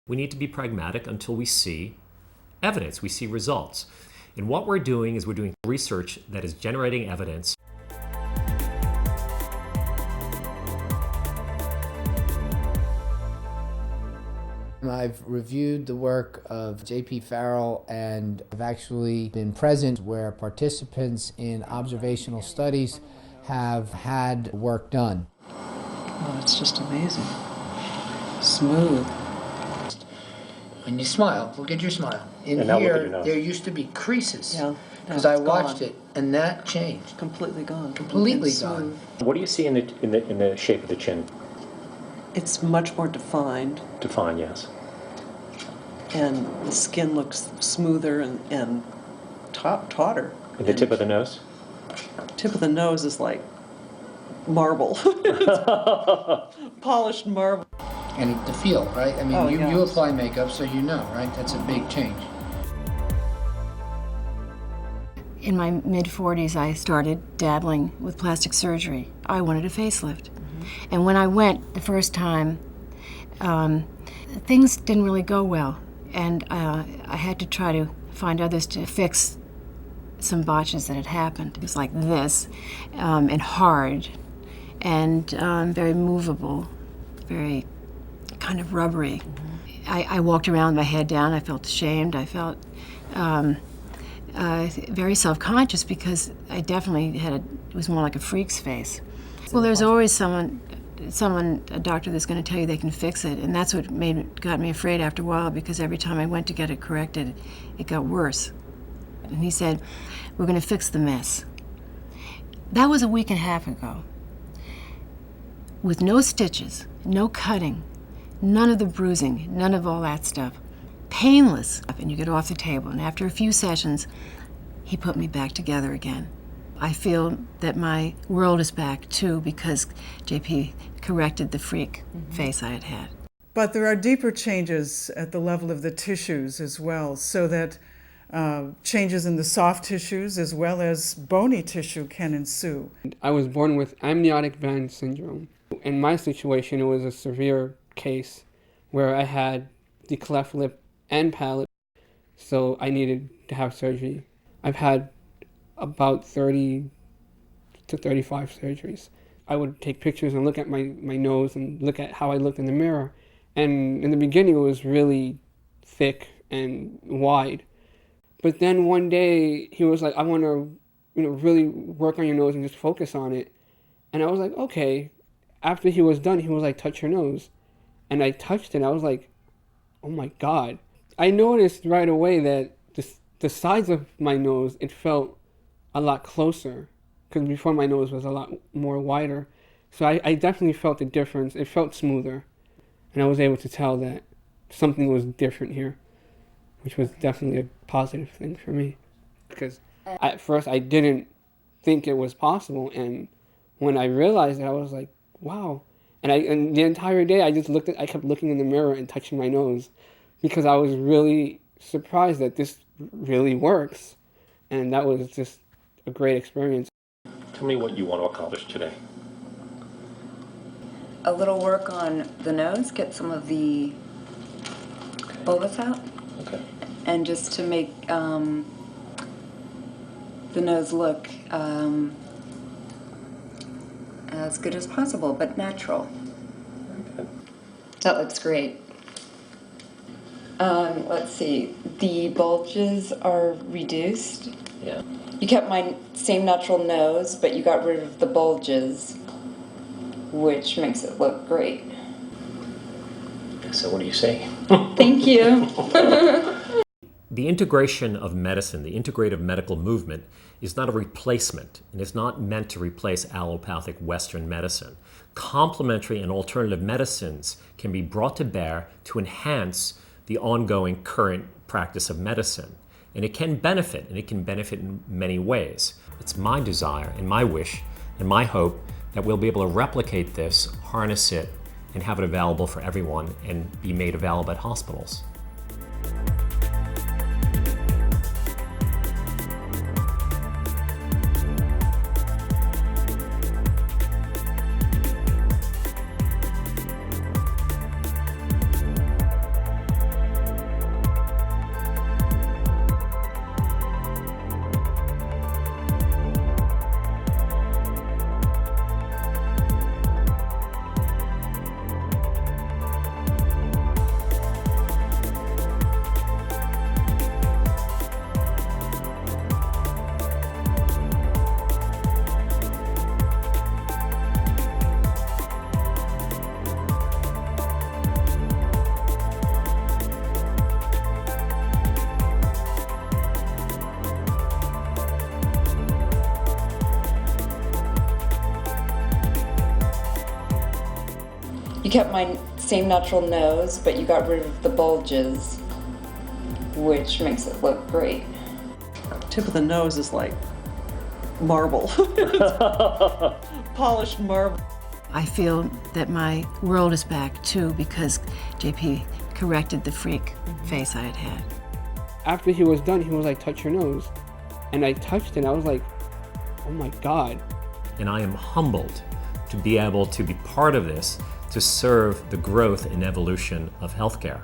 We need to be pragmatic until we see evidence, we see results. And what we're doing is we're doing research that is generating evidence. I've reviewed the work of J.P. Farrell, and I've actually been present where participants in observational studies have had work done. Oh, it's just amazing. Smooth. When you smile, look at your smile. In And now look at here, your nose. there used to be creases. Yeah. Because No, I it's watched gone. it, and that changed. Completely gone. Completely It's gone. smooth. What do you see in the shape of the chin? It's much more defined, Define, yes. and the skin looks smoother and tauter. And the tip of the nose? Tip of the nose is like marble. Polished marble. And the feel, right? I mean, Oh, you yes. apply makeup, so you know, right? That's a big change. In my mid-40s, I started dabbling with plastic surgery. I wanted a facelift. And when I went the first time, things didn't really go well. And I had to try to find others to fix some botches that had happened. It was like this, and hard, and very movable, very kind of rubbery. I walked around with my head down. I felt ashamed. I felt very self-conscious because I definitely had it was more like a freak's face. Well, there's always someone, a doctor that's going to tell you they can fix it, and that's what got me afraid after a while, because every time I went to get it corrected, it got worse. And he said, "We're going to fix the mess." That was a week and a half ago. With no stitches, no cutting, none of the bruising, none of all that stuff. Painless. And you get off the table, and after a few sessions, he put me back together again. I feel that my world is back too, because JP corrected the freak face I had had. But there are deeper changes at the level of the tissues as well, so that changes in the soft tissues as well as bony tissue can ensue. I was born with amniotic band syndrome. In my situation, it was a severe case where I had the cleft lip and palate, so I needed to have surgery. I've had about 30 to 35 surgeries. I would take pictures and look at my nose and look at how I looked in the mirror. And in the beginning, it was really thick and wide. But then one day, he was like, "I want to, really work on your nose and just focus on it." And I was like, okay. After he was done, he was like, "Touch your nose." And I touched it, and I was like, oh my God. I noticed right away that the sides of my nose, it felt a lot closer, because before my nose was a lot more wider. So I definitely felt the difference. It felt smoother. And I was able to tell that something was different here, which was definitely a positive thing for me. Because at first I didn't think it was possible, and when I realized it, I was like, wow. And the entire day I kept looking in the mirror and touching my nose, because I was really surprised that this really works. And that was just a great experience. Tell me what you want to accomplish today. A little work on the nose, get some of the bulbous out, Okay. and just to make the nose look as good as possible, but natural. Okay. That looks great. Let's see, the bulges are reduced. Yeah. You kept my same natural nose, but you got rid of the bulges, which makes it look great. So what do you say? Thank you. The integration of medicine, the integrative medical movement, is not a replacement, and it's not meant to replace allopathic Western medicine. Complementary and alternative medicines can be brought to bear to enhance the ongoing current practice of medicine. And it can benefit in many ways. It's my desire and my wish and my hope that we'll be able to replicate this, harness it, and have it available for everyone and be made available at hospitals. You kept my same natural nose, but you got rid of the bulges, which makes it look great. Tip of the nose is like marble. Polished marble. I feel that my world is back too because JP corrected the freak face I had had. After he was done, he was like, touch your nose. And I touched it, and I was like, oh my God. And I am humbled to be able to be part of this, to serve the growth and evolution of healthcare.